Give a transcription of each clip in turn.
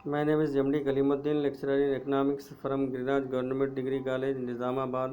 My name is MD Kalimuddin, lecturer in economics from Giriraj Government Degree College, Nizamabad.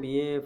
BA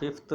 5th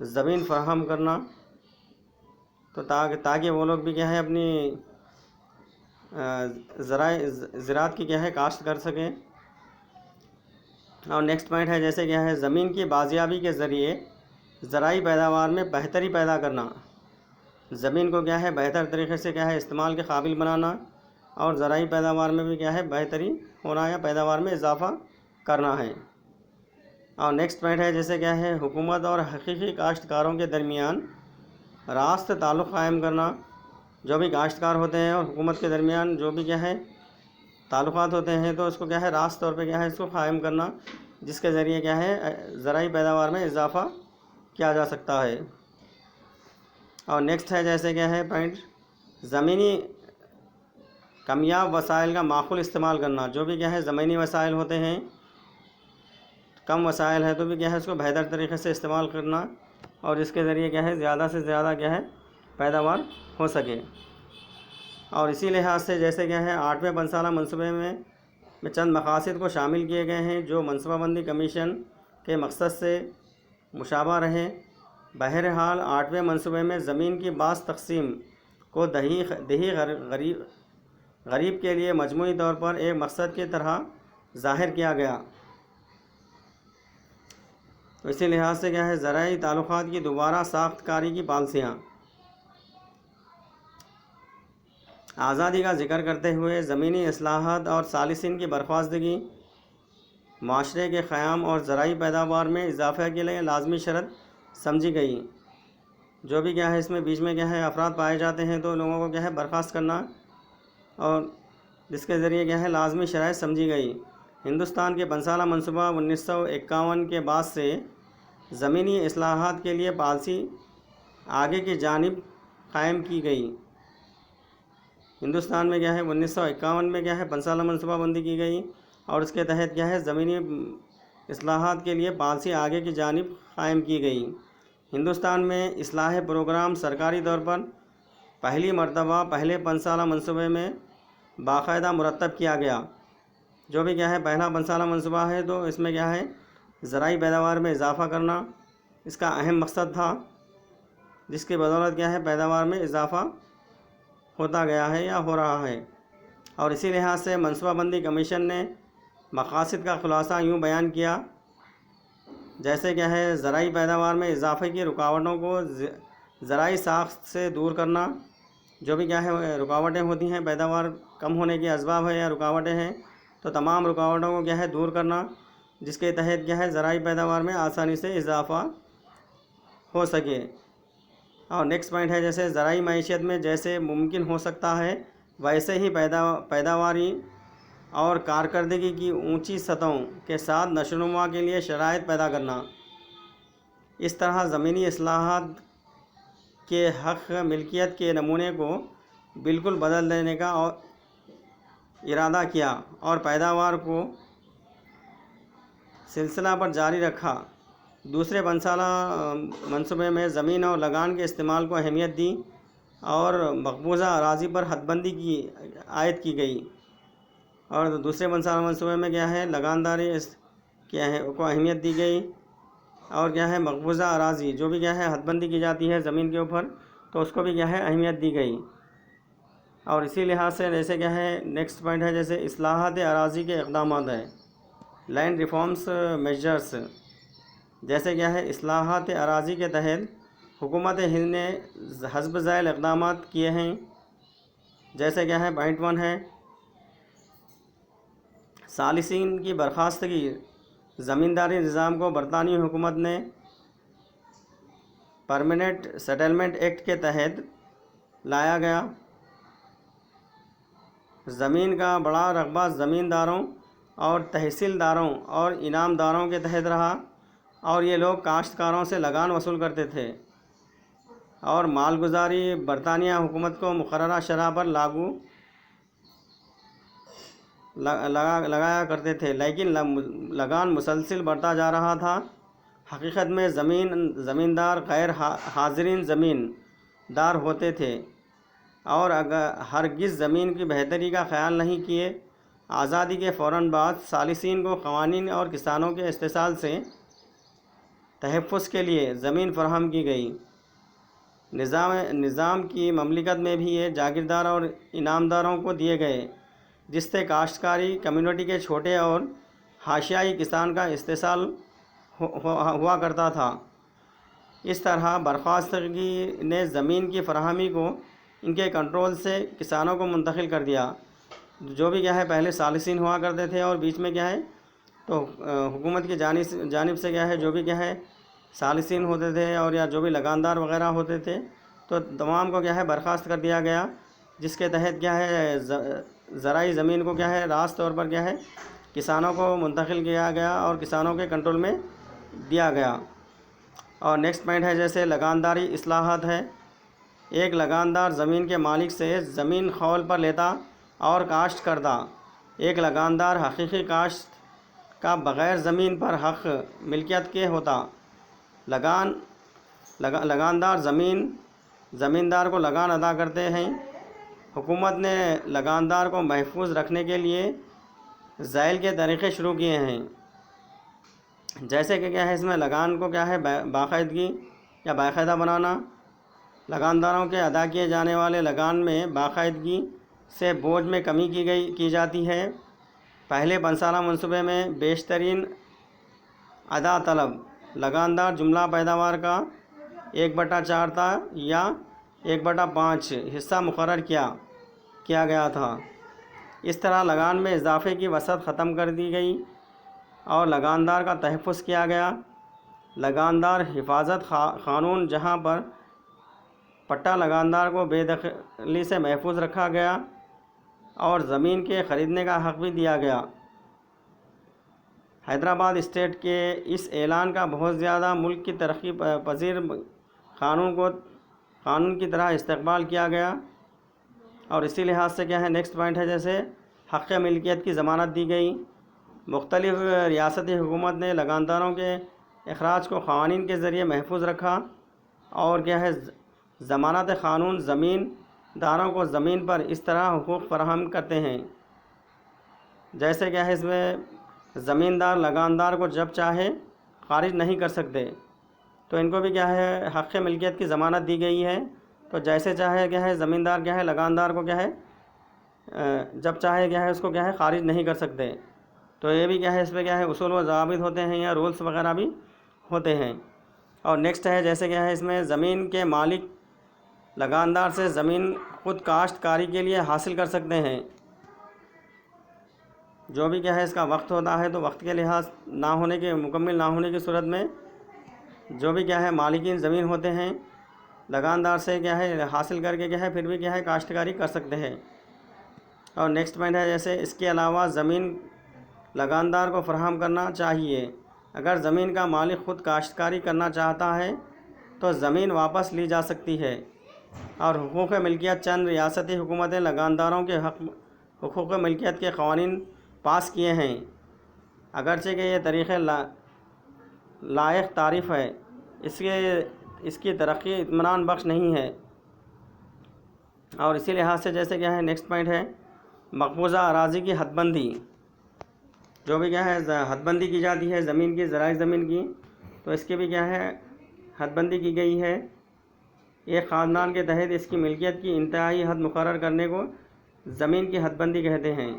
زمین فراہم کرنا، تو تاکہ وہ لوگ بھی کیا ہے اپنی زراعت کی کیا ہے کاشت کر سکیں۔ اور نیکسٹ پوائنٹ ہے جیسے کیا ہے زمین کی بازیابی کے ذریعے زرعی پیداوار میں بہتری پیدا کرنا، زمین کو کیا ہے بہتر طریقے سے کیا ہے استعمال کے قابل بنانا، اور زرعی پیداوار میں بھی کیا ہے بہتری ہونا یا پیداوار میں اضافہ کرنا ہے۔ اور نیکسٹ پوائنٹ ہے جیسے کیا ہے حکومت اور حقیقی کاشتکاروں کے درمیان راست تعلق قائم کرنا، جو بھی کاشتکار ہوتے ہیں اور حکومت کے درمیان جو بھی کیا ہے تعلقات ہوتے ہیں تو اس کو کیا ہے راست طور پہ کیا ہے اس کو قائم کرنا، جس کے ذریعے کیا ہے زرعی پیداوار میں اضافہ کیا جا سکتا ہے۔ اور نیکسٹ ہے جیسے کیا ہے پوائنٹ زمینی کمیاب وسائل کا معقول استعمال کرنا، جو بھی کیا ہے زمینی وسائل ہوتے ہیں، کم وسائل ہے تو بھی کیا ہے اس کو بہتر طریقے سے استعمال کرنا، اور اس کے ذریعے کیا ہے زیادہ سے زیادہ کیا ہے پیداوار ہو سکے۔ اور اسی لحاظ سے جیسے کیا ہے 8ویں پنسالہ منصوبے میں چند مقاصد کو شامل کیے گئے ہیں جو منصوبہ بندی کمیشن کے مقصد سے مشابہ رہے۔ بہرحال 8ویں منصوبے میں زمین کی بعض تقسیم کو دیہی غریب کے لیے مجموعی طور پر ایک مقصد کی طرح ظاہر کیا گیا، تو اسی لحاظ سے کیا ہے زرعی تعلقات کی دوبارہ ساخت کاری کی پالیسیاں۔ آزادی کا ذکر کرتے ہوئے زمینی اصلاحات اور ثالثین کی برخواستگی معاشرے کے قیام اور زرعی پیداوار میں اضافہ کے لیے لازمی شرط سمجھی گئی۔ جو بھی کیا ہے اس میں بیچ میں کیا ہے افراد پائے جاتے ہیں تو لوگوں کو کیا ہے برخاست کرنا، اور جس کے ذریعے کیا ہے لازمی شرائط سمجھی گئی۔ ہندوستان کے پنسالہ منصوبہ 1951 کے بعد سے زمینی اصلاحات کے لیے پالیسی آگے کی جانب قائم کی گئی۔ ہندوستان میں کیا ہے 1951 میں کیا ہے پنسالہ منصوبہ بندی کی گئی، اور اس کے تحت کیا ہے زمینی اصلاحات کے لیے پالیسی آگے کی جانب قائم کی گئی۔ ہندوستان میں اصلاح پروگرام سرکاری طور پر پہلی مرتبہ پہلے پنسالہ منصوبے میں باقاعدہ مرتب کیا گیا۔ جو بھی کیا ہے پہلا پنسالہ منصوبہ ہے تو اس میں کیا ہے زرعی پیداوار میں اضافہ کرنا اس کا اہم مقصد تھا، جس کی بدولت کیا ہے پیداوار میں اضافہ ہوتا گیا ہے یا ہو رہا ہے۔ اور اسی لحاظ سے منصوبہ بندی کمیشن نے مقاصد کا خلاصہ یوں بیان کیا جیسے کیا ہے زرعی پیداوار میں اضافے کی رکاوٹوں کو زرعی ساخت سے دور کرنا، جو بھی کیا ہے رکاوٹیں ہوتی ہیں پیداوار کم ہونے کے اسباب ہے یا رکاوٹیں ہیں تو تمام رکاوٹوں کو کیا ہے دور کرنا، جس کے تحت کیا ہے زرعی پیداوار میں آسانی سے اضافہ ہو سکے۔ اور نیکسٹ پوائنٹ ہے جیسے زرعی معیشت میں جیسے ممکن ہو سکتا ہے ویسے ہی پیداواری اور کارکردگی کی اونچی سطحوں کے ساتھ نشوونما کے لیے شرائط پیدا کرنا۔ اس طرح زمینی اصلاحات کے حق ملکیت کے نمونے کو بالکل بدل دینے کا ارادہ کیا اور پیداوار کو سلسلہ پر جاری رکھا۔ دوسرے پنسالہ منصوبے میں زمین اور لگان کے استعمال کو اہمیت دی اور مقبوضہ اراضی پر حد بندی عائد کی گئی، اور دوسرے پنسالہ منصوبے میں کیا ہے لگانداری کو اہمیت دی گئی، اور کیا ہے مقبوضہ اراضی جو بھی کیا ہے حد بندی کی جاتی ہے زمین کے اوپر تو اس کو بھی کیا ہے اہمیت دی گئی۔ اور اسی لحاظ سے جیسے کیا ہے نیکسٹ پوائنٹ ہے جیسے اصلاحات اراضی کے اقدامات ہیں، لینڈ ریفارمز میجرز، جیسے کیا ہے اصلاحات اراضی کے تحت حکومت ہند نے حسب ذیل اقدامات کیے ہیں، جیسے کیا ہے پوائنٹ 1 ہے ثالثین کی برخاستگی۔ زمینداری نظام کو برطانوی حکومت نے پرماننٹ سیٹلمنٹ ایکٹ کے تحت لایا گیا۔ زمین کا بڑا رقبہ زمینداروں اور تحصیلداروں اور انعامداروں کے تحت رہا، اور یہ لوگ کاشتکاروں سے لگان وصول کرتے تھے اور مالگزاری برطانیہ حکومت کو مقررہ شرح پر لگایا کرتے تھے، لیکن لگان مسلسل بڑھتا جا رہا تھا۔ حقیقت میں زمیندار غیر حاضرین زمین دار ہوتے تھے اور ہرگز زمین کی بہتری کا خیال نہیں کیے۔ آزادی کے فوراً بعد ثالثین کو قوانین اور کسانوں کے استحصال سے تحفظ کے لیے زمین فراہم کی گئی۔ نظام کی مملکت میں بھی یہ جاگیردار اور انعامداروں کو دیے گئے، جس سے کاشتکاری کمیونٹی کے چھوٹے اور حاشیائی کسان کا استحصال ہوا کرتا تھا۔ اس طرح برخاستگی نے زمین کی فراہمی کو ان کے کنٹرول سے کسانوں کو منتقل کر دیا، جو بھی پہلے ثالثین ہوا کرتے تھے، اور بیچ میں تو حکومت کی جانب سے جو بھی ثالثین ہوتے تھے اور یا جو بھی لگاندار وغیرہ ہوتے تھے، تو تمام کو برخاست کر دیا گیا، جس کے تحت زرعی زمین کو راست طور پر کسانوں کو منتقل کیا گیا اور کسانوں کے کنٹرول میں دیا گیا۔ اور نیکسٹ پوائنٹ ہے جیسے لگانداری اصلاحات ہے۔ ایک لگاندار زمین کے مالک سے زمین خول پر لیتا اور کاشت کرتا۔ ایک لگاندار حقیقی کاشت کا بغیر زمین پر حق ملکیت کے ہوتا۔ لگاندار زمیندار کو لگان ادا کرتے ہیں۔ حکومت نے لگاندار کو محفوظ رکھنے کے لیے ذیل کے طریقے شروع کیے ہیں، جیسے کہ اس میں لگان کو باقاعدگی یا باقاعدہ بنانا۔ لگانداروں کے ادا کیے جانے والے لگان میں باقاعدگی سے بوجھ میں کمی کی جاتی ہے۔ پہلے 5 سالہ منصوبے میں بیشترین ادا طلب لگاندار جملہ پیداوار کا 1/4 تھا یا 1/5 حصہ مقرر کیا گیا تھا۔ اس طرح لگان میں اضافے کی وسعت ختم کر دی گئی اور لگاندار کا تحفظ کیا گیا۔ لگاندار حفاظت قانون، جہاں پر پٹا لگاندار کو بے دخلی سے محفوظ رکھا گیا اور زمین کے خریدنے کا حق بھی دیا گیا۔ حیدرآباد اسٹیٹ کے اس اعلان کا بہت زیادہ ملک کی ترقی پذیر قانون کی طرح استقبال کیا گیا، اور اسی لحاظ سے نیکسٹ پوائنٹ ہے جیسے حق ملکیت کی ضمانت دی گئی۔ مختلف ریاستی حکومت نے لگانداروں کے اخراج کو قوانین کے ذریعے محفوظ رکھا، اور ضمانت قانون زمین داروں کو زمین پر اس طرح حقوق فراہم کرتے ہیں، جیسے اس میں زمیندار لگاندار کو جب چاہے خارج نہیں کر سکتے، تو ان کو بھی حق ملکیت کی ضمانت دی گئی ہے۔ تو جیسے چاہے زمیندار لگاندار کو جب چاہے اس کو خارج نہیں کر سکتے۔ تو یہ بھی اس پہ اصول و ضوابط ہوتے ہیں یا رولس وغیرہ بھی ہوتے ہیں۔ اور نیکسٹ ہے جیسے اس میں زمین کے مالک لگاندار سے زمین خود کاشت کاری کے لیے حاصل کر سکتے ہیں۔ جو بھی اس کا وقت ہوتا ہے، تو وقت کے لحاظ مکمل نہ ہونے کی صورت میں جو بھی مالکین زمین ہوتے ہیں، لگاندار سے حاصل کر کے پھر بھی کاشتکاری کر سکتے ہیں۔ اور نیکسٹ پوائنٹ ہے جیسے اس کے علاوہ زمین لگاندار کو فراہم کرنا چاہیے۔ اگر زمین کا مالک خود کاشتکاری کرنا چاہتا ہے تو زمین واپس لی جا سکتی ہے۔ اور حقوق ملکیت، چند ریاستی حکومتیں لگانداروں کے حقوق ملکیت کے قوانین پاس کیے ہیں، اگرچہ کہ یہ طریقے لائق تعریف ہے، اس کی ترقی اطمینان بخش نہیں ہے۔ اور اسی لحاظ سے جیسے نیکسٹ پوائنٹ ہے مقبوضہ اراضی کی حد بندی۔ جو بھی حد بندی کی جاتی ہے زمین کی، زرعی زمین کی، تو اس کی بھی حد بندی کی گئی ہے۔ ایک خاندان کے تحت اس کی ملکیت کی انتہائی حد مقرر کرنے کو زمین کی حد بندی کہتے ہیں۔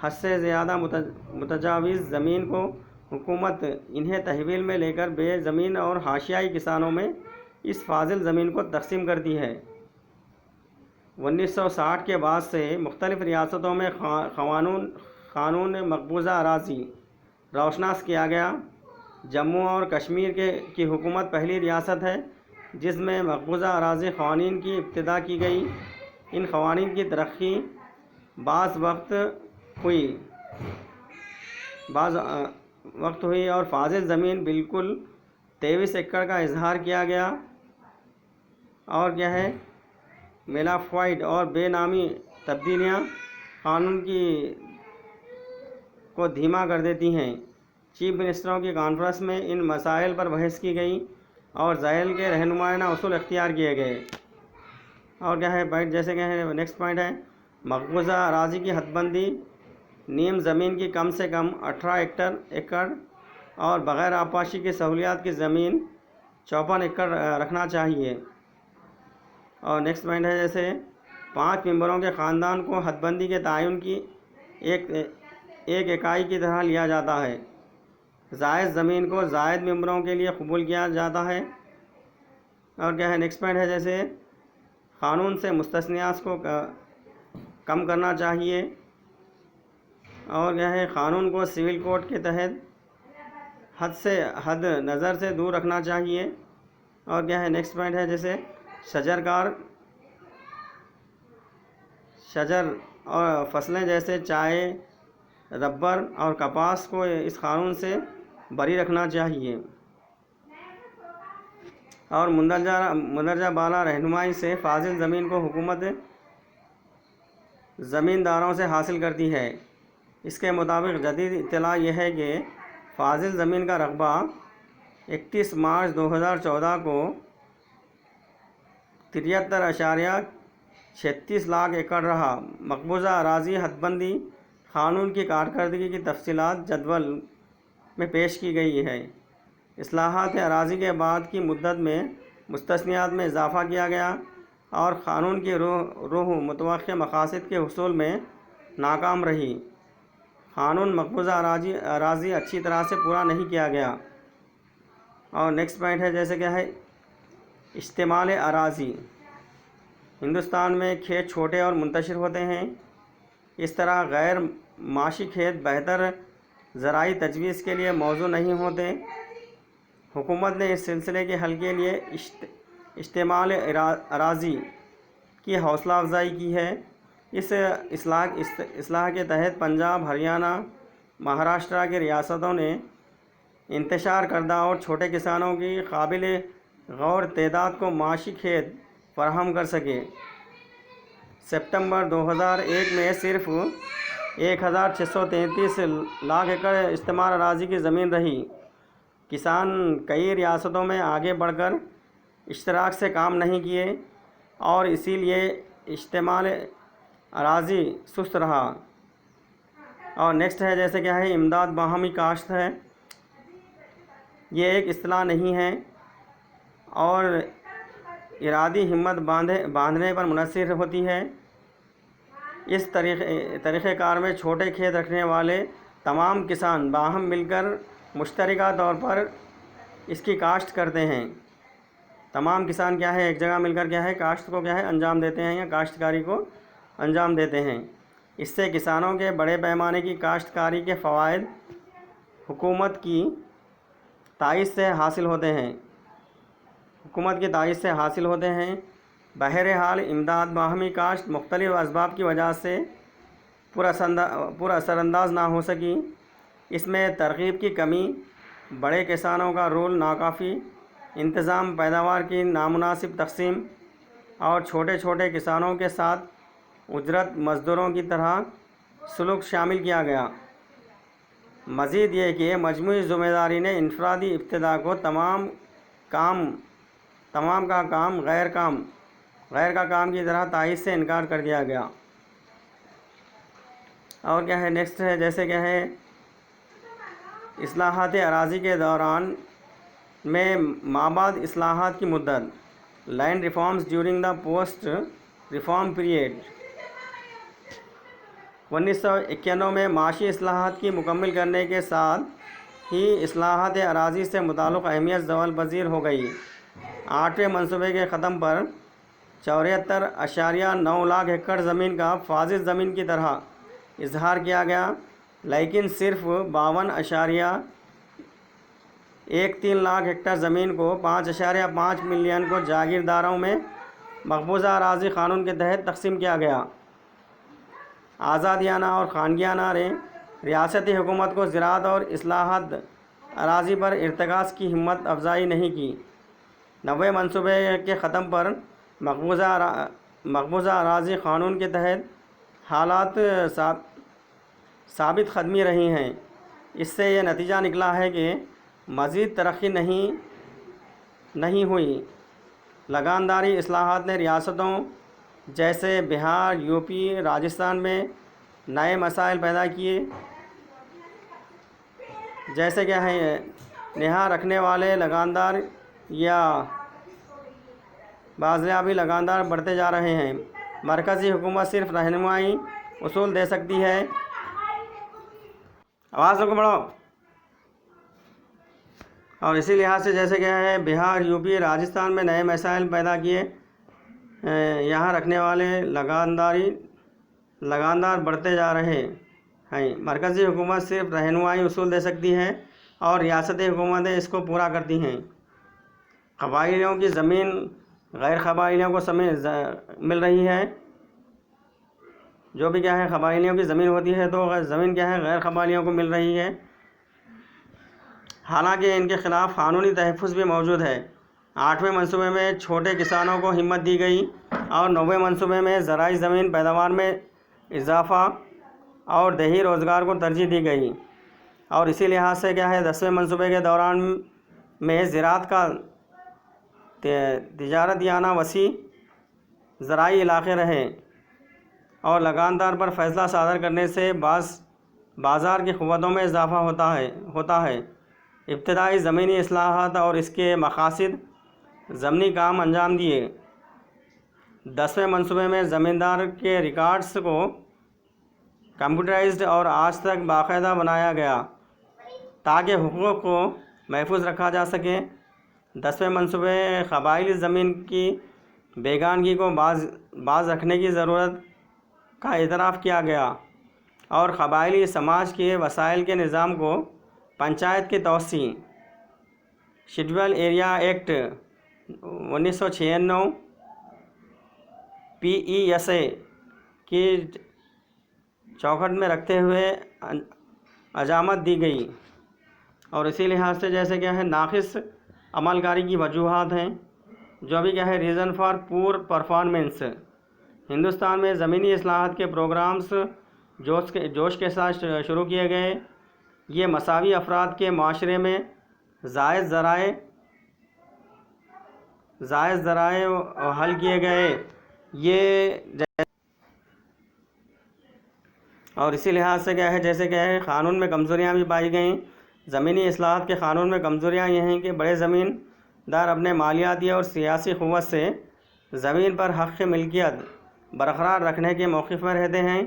حد سے زیادہ متجاوز زمین کو حکومت انہیں تحویل میں لے کر بے زمین اور حاشیائی کسانوں میں اس فاضل زمین کو تقسیم کرتی ہے۔ 1960 کے بعد سے مختلف ریاستوں میں قانون مقبوضہ اراضی روشناس کیا گیا۔ جموں اور کشمیر کی حکومت پہلی ریاست ہے جس میں مقبوضہ اراضی قوانین کی ابتدا کی گئی۔ ان قوانین کی ترقی بعض وقت ہوئی اور فاضل زمین بالکل 23 ایکڑ کا اظہار کیا گیا، اور میلافائڈ اور بے نامی تبدیلیاں قانون کو دھیما کر دیتی ہیں۔ چیف منسٹروں کی کانفرنس میں ان مسائل پر بحث کی گئی اور ذیل کے رہنمائانہ اصول اختیار کیے گئے۔ اور جیسے نیکسٹ پوائنٹ ہے مقبوضہ اراضی کی حد بندی۔ نیم زمین کی کم سے کم 18 ایکڑ اور بغیر آبپاشی کی سہولیات کی زمین 54 ایکڑ رکھنا چاہیے۔ اور نیکسٹ پوائنٹ ہے جیسے 5 ممبروں کے خاندان کو حد بندی کے تعین کی ایک اکائی کی طرح لیا جاتا ہے۔ زائد زمین کو زائد ممبروں کے لیے قبول کیا جاتا ہے۔ اور کیا ہے نیکسٹ پوائنٹ ہے جیسے قانون سے مستثنیات کو کم کرنا چاہیے۔ اور کیا ہے قانون کو سول کوڈ کے تحت حد نظر سے دور رکھنا چاہیے۔ اور کیا ہے نیکسٹ پوائنٹ ہے جیسے شجر اور فصلیں جیسے چائے، ربر اور کپاس کو اس قانون سے بری رکھنا چاہیے۔ اور مندرجہ بالا رہنمائی سے فاضل زمین کو حکومت زمینداروں سے حاصل کرتی ہے۔ اس کے مطابق جدید اطلاع یہ ہے کہ فاضل زمین کا رقبہ 31 مارچ 2014 کو 73.36 لاکھ ایکڑ رہا۔ مقبوضہ اراضی حد بندی قانون کی کارکردگی کی تفصیلات جدول میں پیش کی گئی ہے۔ اصلاحات اراضی کے بعد کی مدت میں مستثنیات میں اضافہ کیا گیا اور قانون کی روح متوقع مقاصد کے حصول میں ناکام رہی۔ قانون مقبوضہ اراضی اچھی طرح سے پورا نہیں کیا گیا۔ اور نیکسٹ پوائنٹ ہے جیسے کیا ہے اشتمال اراضی۔ ہندوستان میں کھیت چھوٹے اور منتشر ہوتے ہیں۔ اس طرح غیر معاشی کھیت بہتر زرعی تجویز کے لیے موزوں نہیں ہوتے۔ حکومت نے اس سلسلے کے حل کے لیے اشتمال اراضی کی حوصلہ افزائی کی ہے۔ اس اصلاح کے تحت پنجاب، ہریانہ، مہاراشٹرا کی ریاستوں نے انتشار کردہ اور چھوٹے کسانوں کی قابل غور تعداد کو معاشی کھیت فراہم کر سکے۔ ستمبر 2001 میں صرف 1633 لاکھ ایکڑ اشتمال اراضی کی زمین رہی۔ کسان کئی ریاستوں میں آگے بڑھ کر اشتراک سے کام نہیں کیے اور اسی لیے اشتمال اراضی سست رہا۔ اور نیکسٹ ہے جیسے کیا ہے امداد باہمی کاشت ہے۔ یہ ایک اصطلاح نہیں ہے اور ارادی ہمت باندھنے پر منحصر ہوتی ہے۔ اس طریقہ کار میں چھوٹے کھیت رکھنے والے تمام کسان باہم مل کر مشترکہ طور پر اس کی کاشت کرتے ہیں۔ تمام کسان کیا ہے ایک جگہ مل کر کیا ہے کاشت کو کیا ہے انجام دیتے ہیں یا کاشتکاری کو انجام دیتے ہیں۔ اس سے کسانوں کے بڑے پیمانے کی کاشتکاری کے فوائد حکومت کی تائید سے حاصل ہوتے ہیں۔ بہرحال امداد باہمی کاشت مختلف اسباب کی وجہ سے پر اثر انداز نہ ہو سکی۔ اس میں ترغیب کی کمی، بڑے کسانوں کا رول ناکافی انتظام، پیداوار کی نامناسب تقسیم اور چھوٹے کسانوں کے ساتھ اجرت مزدوروں کی طرح سلوک شامل کیا گیا۔ مزید یہ کہ مجموعی ذمہ داری نے انفرادی ابتدا کو تمام کا کام غیر کا کام کی طرح تائید سے انکار کر دیا گیا۔ اور کیا ہے نیکسٹ ہے جیسے کیا ہے اصلاحات اراضی کے دوران میں مابعد اصلاحات کی مدت، land reforms during the post reform period. 1991 میں معاشی اصلاحات کی مکمل کرنے کے ساتھ ہی اصلاحات اراضی سے متعلق اہمیت زوال پذیر ہو گئی۔ 8ویں منصوبے کے ختم پر 74.9 لاکھ ایکڑ زمین کا فاضل زمین کی طرح اظہار کیا گیا، لیکن صرف 52.13 لاکھ ہیکٹر زمین کو 5.5 ملین کو جاگیرداروں میں مقبوضہ اراضی قانون کے تحت تقسیم کیا گیا۔ آزادیانہ اور خانگیانہ نے ریاستی حکومت کو زراعت اور اصلاحات اراضی پر ارتکاز کی ہمت افزائی نہیں کی۔ 90 منصوبے کے ختم پر مقبوضہ اراضی قانون کے تحت حالات ثابت قدمی رہی ہیں۔ اس سے یہ نتیجہ نکلا ہے کہ مزید ترقی نہیں ہوئی۔ لگانداری اصلاحات نے ریاستوں جیسے بہار، یوپی، راجستھان میں نئے مسائل پیدا کیے جیسے کیا ہے نہا رکھنے والے لگاندار یا بازیابی لگاندار بڑھتے جا رہے ہیں۔ مرکزی حکومت صرف رہنمائی اصول دے سکتی ہے۔ آواز کو بڑھاؤ۔ اور اسی لحاظ سے جیسے کہ ہے بہار، یو پی، راجستھان میں نئے مسائل پیدا کیے، یہاں رکھنے والے لگاندار بڑھتے جا رہے ہیں۔ مرکزی حکومت صرف رہنمائی اصول دے سکتی ہے اور ریاستی حکومتیں اس کو پورا کرتی ہیں۔ قبائلیوں کی زمین غیر قبائلیوں کو مل رہی ہے۔ جو بھی کیا ہے قبائلیوں کی زمین ہوتی ہے تو زمین کیا ہے غیر قبائلیوں کو مل رہی ہے، حالانکہ ان کے خلاف قانونی تحفظ بھی موجود ہے۔ 8ویں منصوبے میں چھوٹے کسانوں کو ہمت دی گئی اور 9ویں منصوبے میں زرعی زمین پیداوار میں اضافہ اور دیہی روزگار کو ترجیح دی گئی۔ اور اسی لحاظ سے کیا ہے 10ویں منصوبے کے دوران میں زراعت کا تجارتیانہ وسیع زرعی علاقے رہے اور لگاندار پر فیصلہ صادر کرنے سے بازار کی قوتوں میں اضافہ ہوتا ہے۔ ابتدائی زمینی اصلاحات اور اس کے مقاصد ضمنی کام انجام دیے۔ 10ویں منصوبے میں زمیندار کے ریکارڈز کو کمپیوٹرائزڈ اور آج تک باقاعدہ بنایا گیا تاکہ حقوق کو محفوظ رکھا جا سکے۔ 10ویں منصوبے قبائلی زمین کی بیگانگی کو باز رکھنے کی ضرورت کا اعتراف کیا گیا اور قبائلی سماج کے وسائل کے نظام کو پنچایت کی توسیع، شیڈول ایریا ایکٹ 1996 PESA کی چوکھٹ میں رکھتے ہوئے اجامت دی گئی۔ اور اسی لحاظ سے جیسے کیا ہے ناقص عمل کاری کی وجوہات ہیں، جو بھی کیا ہے reason for poor performance. Hindustan میں زمینی اصلاحات کے پروگرامز جوش کے ساتھ شروع کیے گئے۔ یہ مساوی افراد کے معاشرے میں زائد ذرائع حل کیے گئے۔ اور اسی لحاظ سے کیا ہے جیسے کہ ہے قانون میں کمزوریاں بھی پائی گئیں۔ زمینی اصلاحات کے قانون میں کمزوریاں یہ ہیں کہ بڑے زمیندار اپنے مالیاتی اور سیاسی قوت سے زمین پر حق ملکیت برقرار رکھنے کے موقف میں رہتے ہیں۔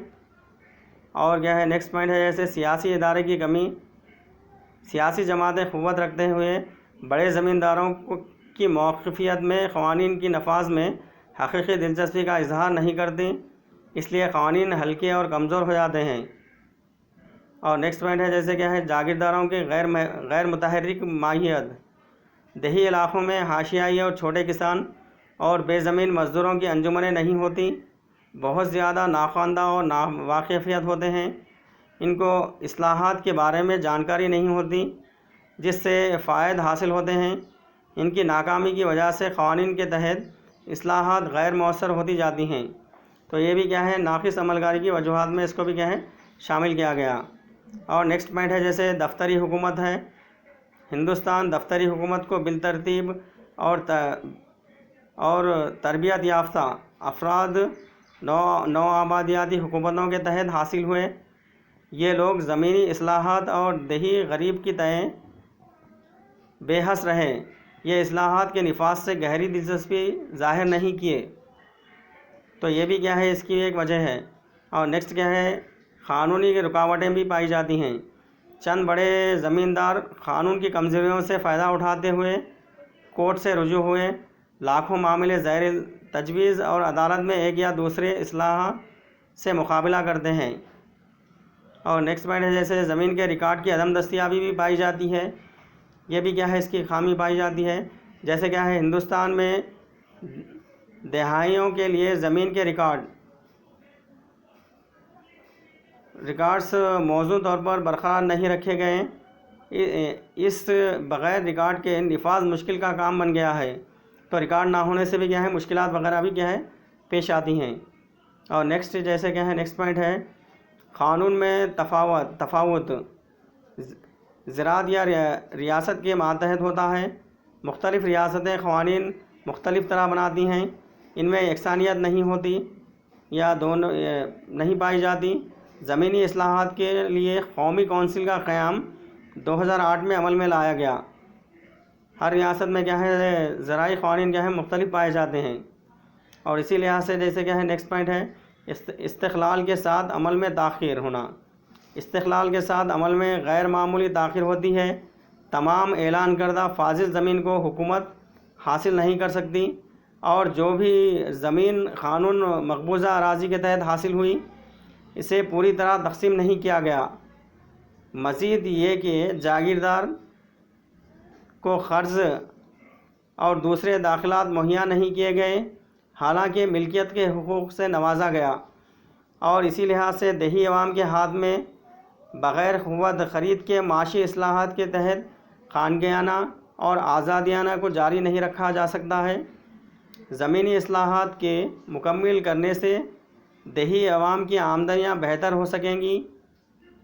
اور کیا ہے نیکسٹ پوائنٹ ہے جیسے سیاسی ادارے کی کمی۔ سیاسی جماعتیں قوت رکھتے ہوئے بڑے زمینداروں کی موقفیت میں قوانین کی نفاذ میں حقیقی دلچسپی کا اظہار نہیں کرتی، اس لیے قوانین ہلکے اور کمزور ہو جاتے ہیں۔ اور نیکسٹ پوائنٹ ہے جیسے کیا ہے جاگیرداروں کی غیر متحرک ماہیت۔ دیہی علاقوں میں حاشیائی اور چھوٹے کسان اور بے زمین مزدوروں کی انجمنیں نہیں ہوتی، بہت زیادہ ناخواندہ اور ناواقفیت ہوتے ہیں۔ ان کو اصلاحات کے بارے میں جانکاری نہیں ہوتی جس سے فوائد حاصل ہوتے ہیں۔ ان کی ناکامی کی وجہ سے قوانین کے تحت اصلاحات غیر مؤثر ہوتی جاتی ہیں۔ تو یہ بھی کیا ہے ناقص عمل کاری کی وجوہات میں اس کو بھی کیا ہے شامل کیا گیا۔ اور نیکسٹ پوائنٹ ہے جیسے دفتری حکومت ہے۔ ہندوستان دفتری حکومت کو بالترتیب اور تربیت یافتہ افراد نو آبادیاتی حکومتوں کے تحت حاصل ہوئے۔ یہ لوگ زمینی اصلاحات اور دیہی غریب کی تئیں بے حس رہے۔ یہ اصلاحات کے نفاذ سے گہری دلچسپی ظاہر نہیں کیے، تو یہ بھی کیا ہے اس کی ایک وجہ ہے۔ اور نیکسٹ کیا ہے قانونی کی رکاوٹیں بھی پائی جاتی ہیں۔ چند بڑے زمیندار قانون کی کمزوریوں سے فائدہ اٹھاتے ہوئے کورٹ سے رجوع ہوئے، لاکھوں معاملے زیر تجویز اور عدالت میں ایک یا دوسرے اصلاح سے مقابلہ کرتے ہیں۔ اور نیکسٹ پوائنٹ ہے جیسے زمین کے ریکارڈ کی عدم دستیابی بھی پائی جاتی ہے، یہ بھی کیا ہے اس کی خامی پائی جاتی ہے۔ جیسے کیا ہے ہندوستان میں دہائیوں کے لیے زمین کے ریکارڈز موزوں طور پر برقرار نہیں رکھے گئے۔ اس بغیر ریکارڈ کے نفاذ مشکل کا کام بن گیا ہے، تو ریکارڈ نہ ہونے سے بھی کیا ہے مشکلات وغیرہ بھی کیا ہے پیش آتی ہیں۔ اور نیکسٹ جیسے کیا ہے نیکسٹ پوائنٹ ہے قانون میں تفاوت زراعت یا ریاست کے ماتحت ہوتا ہے۔ مختلف ریاستیں قوانین مختلف طرح بناتی ہیں، ان میں یکسانیت نہیں ہوتی یا دونوں نہیں پائی جاتی۔ زمینی اصلاحات کے لیے قومی کونسل کا قیام 2008 میں عمل میں لایا گیا۔ ہر ریاست میں کیا ہے زرعی قوانین کیا ہے مختلف پائے جاتے ہیں، اور اسی لحاظ سے جیسے کیا ہے نیکسٹ پوائنٹ ہے استقلال کے ساتھ عمل میں تاخیر ہونا۔ استقلال کے ساتھ عمل میں غیر معمولی تاخیر ہوتی ہے۔ تمام اعلان کردہ فاضل زمین کو حکومت حاصل نہیں کر سکتی، اور جو بھی زمین قانون مقبوضہ اراضی کے تحت حاصل ہوئی اسے پوری طرح تقسیم نہیں کیا گیا۔ مزید یہ کہ جاگیردار کو قرض اور دوسرے داخلات مہیا نہیں کیے گئے، حالانکہ ملکیت کے حقوق سے نوازا گیا، اور اسی لحاظ سے دیہی عوام کے ہاتھ میں بغیر قوت خرید کے معاشی اصلاحات کے تحت خانگیانہ اور آزادیانہ کو جاری نہیں رکھا جا سکتا ہے۔ زمینی اصلاحات کے مکمل کرنے سے دیہی عوام کی آمدنیاں بہتر ہو سکیں گی،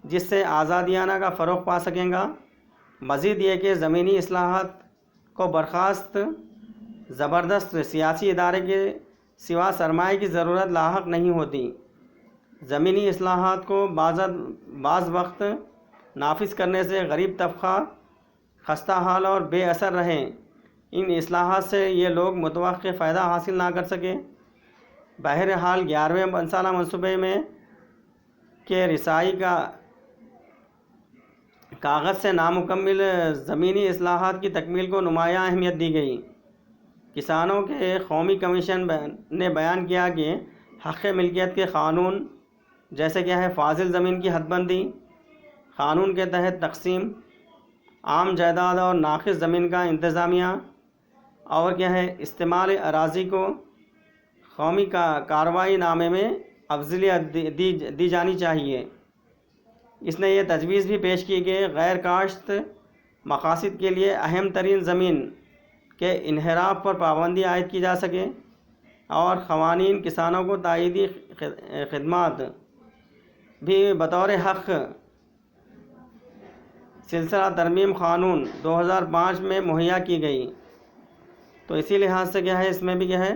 جس سے آزادیانہ کا فروغ پا سکیں گا۔ مزید یہ کہ زمینی اصلاحات کو برخاست زبردست سیاسی ادارے کے سوا سرمایہ کی ضرورت لاحق نہیں ہوتی۔ زمینی اصلاحات کو بعض وقت نافذ کرنے سے غریب طبقہ خستہ حال اور بے اثر رہیں۔ ان اصلاحات سے یہ لوگ متوقع فائدہ حاصل نہ کر سکے۔ بہرحال 11ویں 5 سالہ منصوبے میں کے رسائی کا کاغذ سے نامکمل زمینی اصلاحات کی تکمیل کو نمایاں اہمیت دی گئی۔ کسانوں کے قومی کمیشن نے بیان کیا کہ حق ملکیت کے قانون جیسے کیا ہے فاضل زمین کی حد بندی، قانون کے تحت تقسیم، عام جائیداد اور ناقص زمین کا انتظامیہ، اور کیا ہے استعمال اراضی کو قومی کارروائی نامے میں افضلیت دی جانی چاہیے۔ اس نے یہ تجویز بھی پیش کی کہ غیر کاشت مقاصد کے لیے اہم ترین زمین کے انحراف پر پابندی عائد کی جا سکے، اور قوانین کسانوں کو تائیدی خدمات بھی بطور حق سلسلہ ترمیم قانون 2005 میں مہیا کی گئی۔ تو اسی لحاظ سے کیا ہے اس میں بھی کیا ہے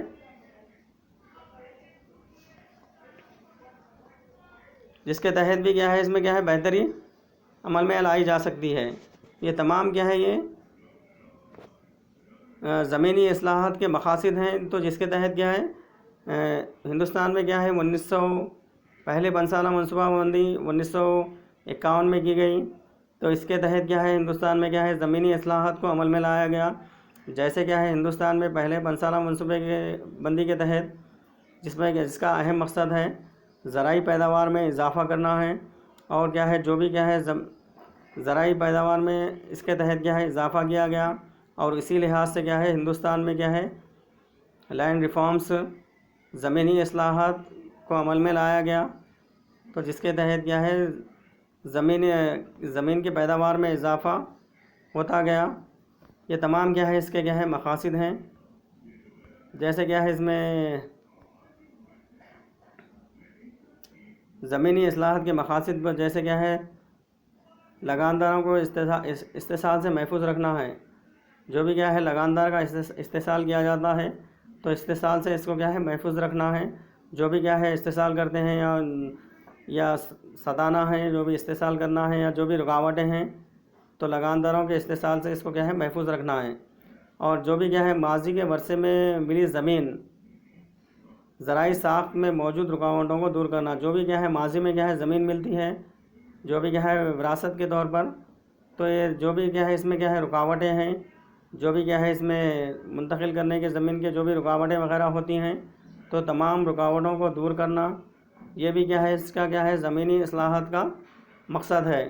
جس کے تحت بھی کیا ہے اس میں کیا ہے بہتری عمل میں لائی جا سکتی ہے۔ یہ تمام کیا ہے یہ زمینی اصلاحات کے مقاصد ہیں، تو جس کے تحت کیا ہے ہندوستان میں کیا ہے پہلے 5 سالہ منصوبہ بندی 1951 میں کی گئی۔ تو اس کے تحت کیا ہے ہندوستان میں کیا ہے زمینی اصلاحات کو عمل میں لایا گیا۔ جیسے کیا ہے ہندوستان میں پہلے 5 سالہ منصوبے کے بندی کے تحت جس کا اہم مقصد ہے زرعی پیداوار میں اضافہ کرنا ہے، اور کیا ہے جو بھی کیا ہے زرعی پیداوار میں اس کے تحت کیا ہے اضافہ کیا گیا، اور اسی لحاظ سے کیا ہے ہندوستان میں کیا ہے لینڈ ریفارمز زمینی اصلاحات کو عمل میں لایا گیا، تو جس کے تحت کیا ہے زمین کی پیداوار میں اضافہ ہوتا گیا۔ یہ تمام کیا ہے اس کے کیا ہے مقاصد ہیں۔ جیسے کیا ہے اس میں زمینی اصلاحات کے مقاصد پر جیسے کیا ہے لگانداروں کو استحصال سے محفوظ رکھنا ہے۔ جو بھی کیا ہے لگاندار کا استحصال کیا جاتا ہے تو استحصال سے اس کو کیا ہے محفوظ رکھنا ہے۔ جو بھی کیا ہے استحصال کرتے ہیں یا ستانا ہے، جو بھی استحصال کرنا ہے یا جو بھی رکاوٹیں ہیں تو لگانداروں کے استحصال سے اس کو کیا ہے محفوظ رکھنا ہے۔ اور جو بھی کیا ہے ماضی کے ورثے میں ملی زمین زرعی ساخت میں موجود رکاوٹوں کو دور کرنا۔ جو بھی کیا ہے ماضی میں کیا ہے زمین ملتی ہے جو بھی کیا ہے وراثت کے طور پر، تو یہ جو بھی کیا ہے اس میں کیا ہے رکاوٹیں ہیں، جو بھی کیا ہے اس میں منتقل کرنے کے زمین کے جو بھی رکاوٹیں وغیرہ ہوتی ہیں تو تمام رکاوٹوں کو دور کرنا، یہ بھی کیا ہے اس کا کیا ہے زمینی اصلاحات کا مقصد ہے۔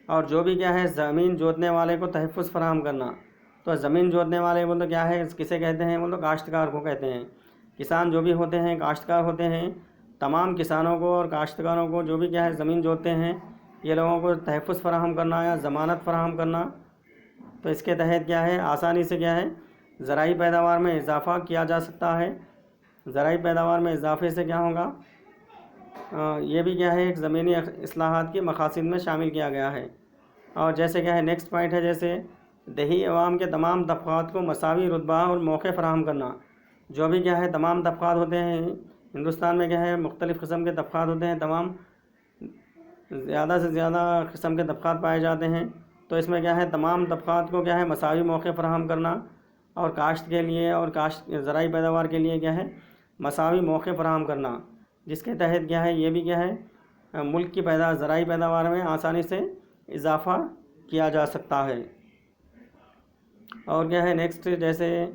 اور جو بھی کیا ہے زمین جوتنے والے کو تحفظ فراہم کرنا۔ تو زمین جوتنے والے وہ تو کیا ہے کسے کہتے ہیں، وہ تو کاشتکار کو کہتے ہیں۔ کسان جو بھی ہوتے ہیں کاشتکار ہوتے ہیں، تمام کسانوں کو اور کاشتکاروں کو جو بھی کیا ہے زمین جوتتے ہیں یہ لوگوں کو تحفظ فراہم کرنا یا ضمانت فراہم کرنا۔ تو اس کے تحت کیا ہے آسانی سے کیا ہے زرعی پیداوار میں اضافہ کیا جا سکتا ہے۔ زرعی پیداوار میں اضافے سے کیا ہوگا یہ بھی کیا ہے ایک زمینی اصلاحات کے مقاصد میں شامل کیا گیا ہے۔ اور جیسے کیا ہے نیکسٹ پوائنٹ ہے جیسے دیہی عوام کے تمام طبقات کو مساوی رتبہ اور موقع فراہم کرنا۔ جو بھی کیا ہے تمام طبقات ہوتے ہیں ہندوستان میں کیا ہے مختلف قسم کے طبقات ہوتے ہیں، تمام زیادہ سے زیادہ قسم کے طبقات پائے جاتے ہیں، تو اس میں کیا ہے تمام طبقات کو کیا ہے مساوی موقع فراہم کرنا، اور کاشت کے لیے اور کاشت زرعی پیداوار کے لیے کیا ہے مساوی موقع فراہم کرنا، جس کے تحت کیا ہے یہ بھی کیا ہے ملک کی زرعی پیداوار میں آسانی سے اضافہ کیا جا سکتا ہے۔ اور کیا ہے نیکسٹ، جیسے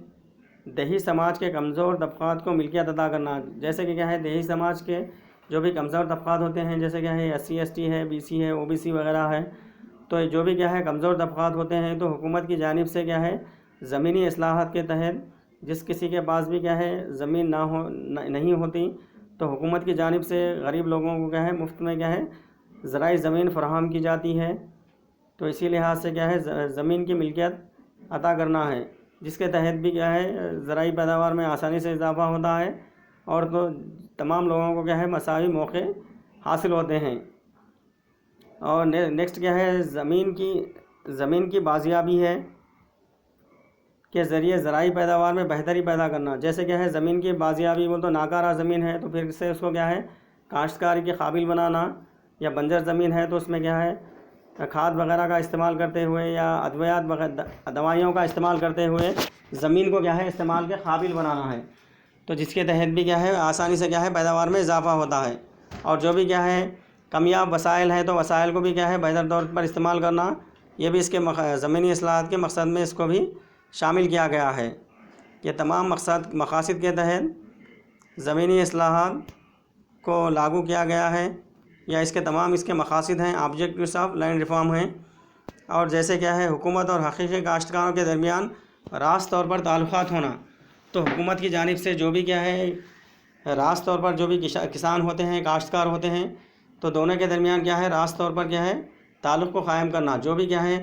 دیہی سماج کے کمزور طبقات کو ملکیت عطا کرنا، جیسے کہ کیا ہے دیہی سماج کے جو بھی کمزور طبقات ہوتے ہیں، جیسے کیا ہے SC ST ہے، BC ہے، OBC وغیرہ ہے، تو جو بھی کیا ہے کمزور طبقات ہوتے ہیں، تو حکومت کی جانب سے کیا ہے زمینی اصلاحات کے تحت جس کسی کے پاس بھی کیا ہے زمین نہیں ہوتی، تو حکومت کی جانب سے غریب لوگوں کو کیا ہے مفت میں کیا ہے زرعی زمین فراہم کی جاتی ہے، تو اسی لحاظ سے کیا ہے زمین کی ملکیت عطا کرنا ہے، جس کے تحت بھی کیا ہے زرعی پیداوار میں آسانی سے اضافہ ہوتا ہے، اور تو تمام لوگوں کو کیا ہے مساوی موقع حاصل ہوتے ہیں۔ اور نیکسٹ کیا ہے زمین کی بازیابی ہے کے ذریعے زرعی پیداوار میں بہتری پیدا کرنا، جیسے کیا ہے زمین کی بازیابی وہ تو ناکارہ زمین ہے تو پھر سے اس کو کیا ہے کاشتکاری کے قابل بنانا، یا بنجر زمین ہے تو اس میں کیا ہے کھاد وغیرہ کا استعمال کرتے ہوئے یا دوائیوں کا استعمال کرتے ہوئے زمین کو کیا ہے استعمال کے قابل بنانا ہے، تو جس کے تحت بھی کیا ہے آسانی سے کیا ہے پیداوار میں اضافہ ہوتا ہے۔ اور جو بھی کیا ہے کمیاب وسائل ہیں تو وسائل کو بھی کیا ہے بہتر طور پر استعمال کرنا، یہ بھی اس کے زمینی اصلاحات کے مقصد میں اس کو بھی شامل کیا گیا ہے۔ یہ تمام مقاصد کے تحت زمینی اصلاحات کو لاگو کیا گیا ہے، یا اس کے مقاصد ہیں، آبجیکٹیوز آف لینڈ ریفارم ہیں۔ اور جیسے کیا ہے حکومت اور حقیقی کاشتکاروں کے درمیان راست طور پر تعلقات ہونا، تو حکومت کی جانب سے جو بھی کیا ہے راست طور پر جو بھی کسان ہوتے ہیں، کاشتکار ہوتے ہیں، تو دونوں کے درمیان کیا ہے راست طور پر کیا ہے تعلق کو قائم کرنا، جو بھی کیا ہے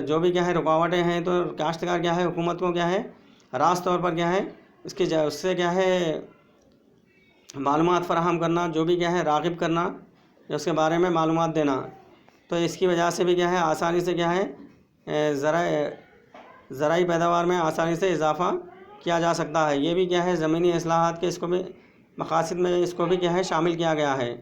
جو بھی کیا ہے رکاوٹیں ہیں تو کاشتکار کیا ہے حکومت کو کیا ہے راست طور پر کیا ہے اس سے کیا ہے معلومات فراہم کرنا، جو بھی کیا ہے راغب کرنا، اس کے بارے میں معلومات دینا، تو اس کی وجہ سے بھی کیا ہے آسانی سے کیا ہے زرعی پیداوار میں آسانی سے اضافہ کیا جا سکتا ہے۔ یہ بھی کیا ہے زمینی اصلاحات کے اس کو بھی مقاصد میں اس کو بھی کیا ہے شامل کیا گیا ہے۔